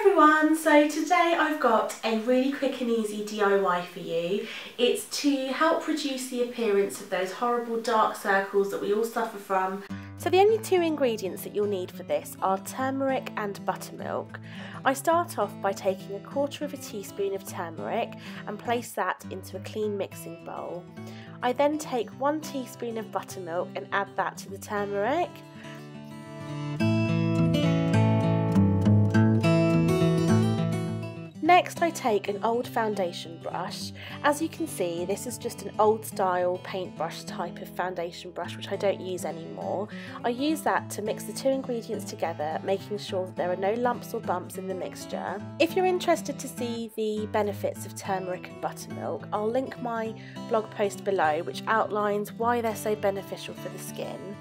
everyone, so today I've got a really quick and easy DIY for you. It's to help reduce the appearance of those horrible dark circles that we all suffer from. So the only two ingredients that you'll need for this are turmeric and buttermilk. I start off by taking 1/4 teaspoon of turmeric and place that into a clean mixing bowl. I then take 1 teaspoon of buttermilk and add that to the turmeric. Next I take an old foundation brush. As you can see, this is just an old style paintbrush type of foundation brush which I don't use anymore. I use that to mix the two ingredients together, making sure that there are no lumps or bumps in the mixture. If you're interested to see the benefits of turmeric and buttermilk, I'll link my blog post below which outlines why they're so beneficial for the skin.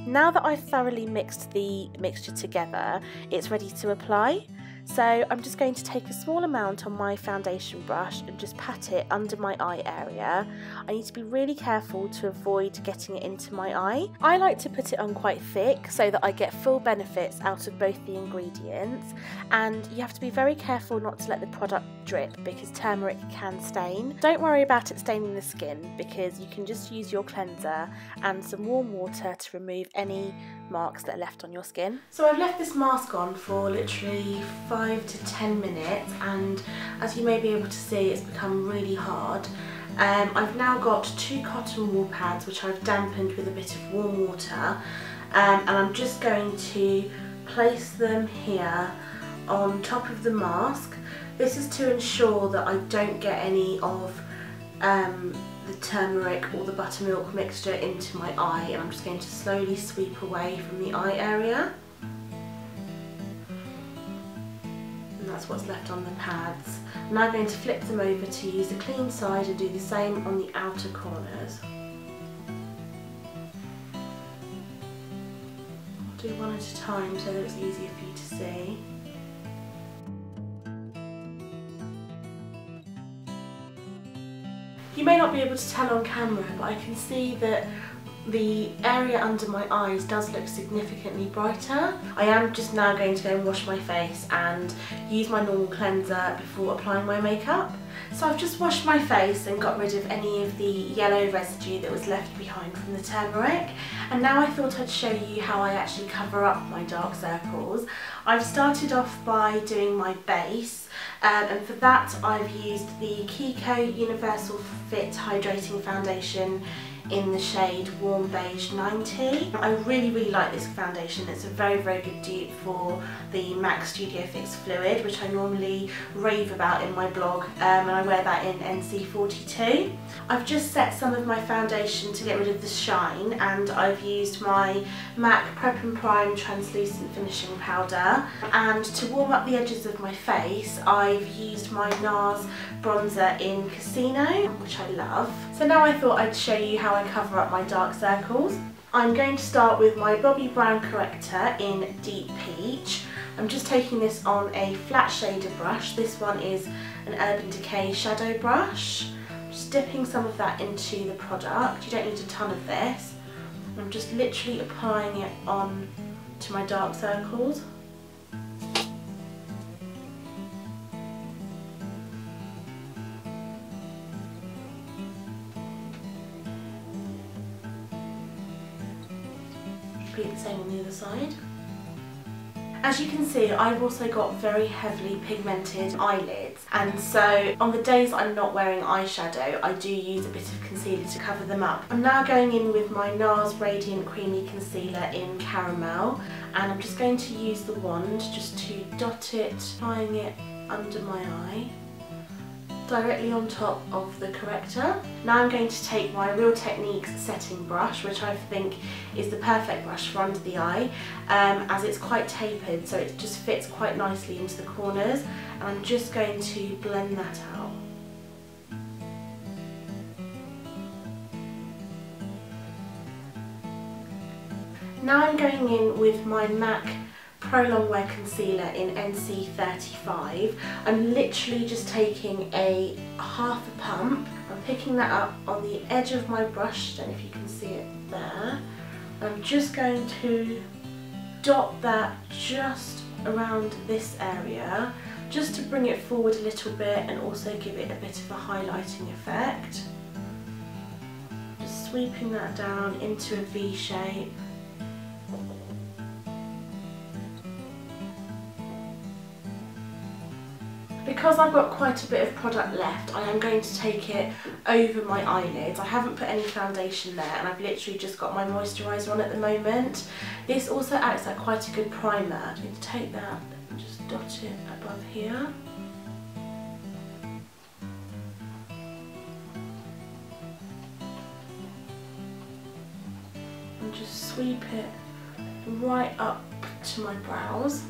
Now that I've thoroughly mixed the mixture together, it's ready to apply. So I'm just going to take a small amount on my foundation brush and just pat it under my eye area. I need to be really careful to avoid getting it into my eye. I like to put it on quite thick so that I get full benefits out of both the ingredients, and you have to be very careful not to let the product drip because turmeric can stain. Don't worry about it staining the skin because you can just use your cleanser and some warm water to remove any marks that are left on your skin. So I've left this mask on for literally 5 to 10 minutes, and as you may be able to see, it's become really hard. I've now got 2 cotton wool pads which I've dampened with a bit of warm water, and I'm just going to place them here on top of the mask. This is to ensure that I don't get any of the turmeric or the buttermilk mixture into my eye, and I'm just going to slowly sweep away from the eye area. And that's what's left on the pads. I'm now going to flip them over to use the clean side and do the same on the outer corners. I'll do one at a time so that it's easier for you to see. You may not be able to tell on camera, but I can see that the area under my eyes does look significantly brighter. I am just now going to go and wash my face and use my normal cleanser before applying my makeup. So I've just washed my face and got rid of any of the yellow residue that was left behind from the turmeric, and now I thought I'd show you how I actually cover up my dark circles. I've started off by doing my base, and for that I've used the Kiko Universal Fit Hydrating Foundation in the shade Warm Beige 90. I really like this foundation. It's a very good dupe for the MAC Studio Fix Fluid, which I normally rave about in my blog, and I wear that in NC42. I've just set some of my foundation to get rid of the shine, and I've used my MAC Prep and Prime Translucent Finishing Powder, and to warm up the edges of my face I've used my Nars bronzer in Casino, which I love. So now I thought I'd show you how I cover up my dark circles. I'm going to start with my Bobbi Brown Corrector in Deep Peach. I'm just taking this on a flat shader brush. This one is an Urban Decay shadow brush. I'm just dipping some of that into the product. You don't need a ton of this. I'm just literally applying it on to my dark circles. Repeat the same on the other side. As you can see, I've also got very heavily pigmented eyelids, and so on the days I'm not wearing eyeshadow I do use a bit of concealer to cover them up. I'm now going in with my Nars Radiant Creamy Concealer in Caramel, and I'm just going to use the wand just to dot it, applying it under my eye, directly on top of the corrector. Now I'm going to take my Real Techniques setting brush, which I think is the perfect brush for under the eye, as it's quite tapered so it just fits quite nicely into the corners, and I'm just going to blend that out. Now I'm going in with my MAC Pro Longwear Concealer in NC35. I'm literally just taking a half a pump. I'm picking that up on the edge of my brush, I don't know if you can see it there. I'm just going to dot that just around this area just to bring it forward a little bit and also give it a bit of a highlighting effect. Just sweeping that down into a V shape. Because I've got quite a bit of product left, I am going to take it over my eyelids. I haven't put any foundation there and I've literally just got my moisturiser on at the moment. This also acts like quite a good primer. I'm going to take that and just dot it above here. And just sweep it right up to my brows.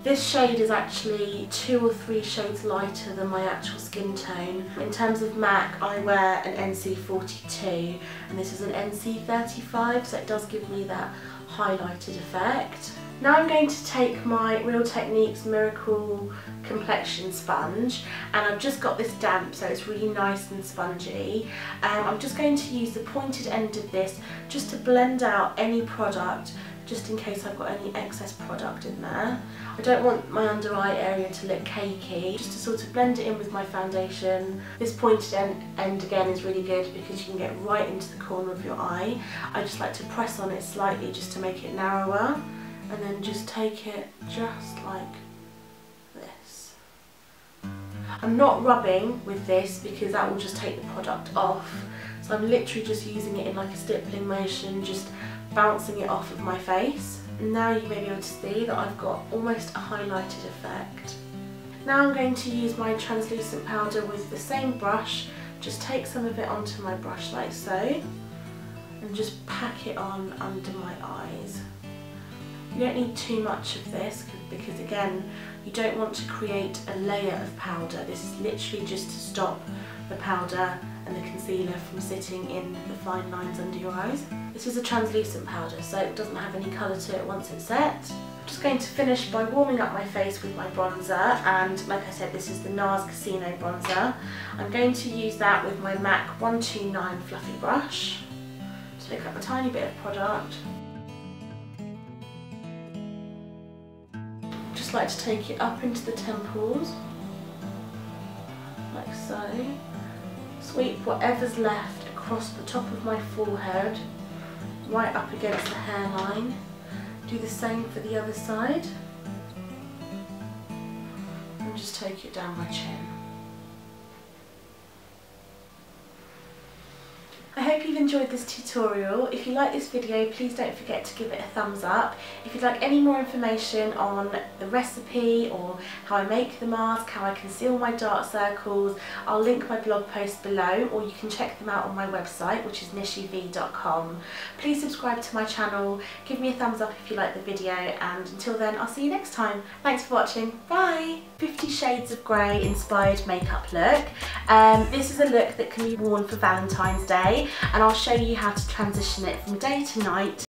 This shade is actually 2 or 3 shades lighter than my actual skin tone. In terms of MAC, I wear an NC42 and this is an NC35, so it does give me that highlighted effect. Now I'm going to take my Real Techniques Miracle Complexion Sponge, and I've just got this damp, so it's really nice and spongy. I'm just going to use the pointed end of this just to blend out any product, just in case I've got any excess product in there. I don't want my under eye area to look cakey, just to sort of blend it in with my foundation. This pointed end again is really good because you can get right into the corner of your eye. I just like to press on it slightly just to make it narrower, and then just take it just like this. I'm not rubbing with this because that will just take the product off, so I'm literally just using it in like a stippling motion, just bouncing it off of my face. Now you may be able to see that I've got almost a highlighted effect. Now I'm going to use my translucent powder with the same brush, just take some of it onto my brush like so, and just pack it on under my eyes. You don't need too much of this because again, you don't want to create a layer of powder. This is literally just to stop the powder and the concealer from sitting in the fine lines under your eyes. This is a translucent powder, so it doesn't have any colour to it once it's set. I'm just going to finish by warming up my face with my bronzer, and like I said, this is the Nars Casino bronzer. I'm going to use that with my MAC 129 fluffy brush. Just pick up a tiny bit of product. Just like to take it up into the temples, like so. Sweep whatever's left across the top of my forehead, right up against the hairline. Do the same for the other side. And just take it down my chin. I hope you've enjoyed this tutorial. If you like this video, please don't forget to give it a thumbs up. If you'd like any more information on the recipe or how I make the mask, how I conceal my dark circles, I'll link my blog post below, or you can check them out on my website, which is nishiv.com. Please subscribe to my channel, give me a thumbs up if you like the video, and until then, I'll see you next time. Thanks for watching. Bye! 50 Shades of Grey inspired makeup look. This is a look that can be worn for Valentine's Day, and I'll show you how to transition it from day to night.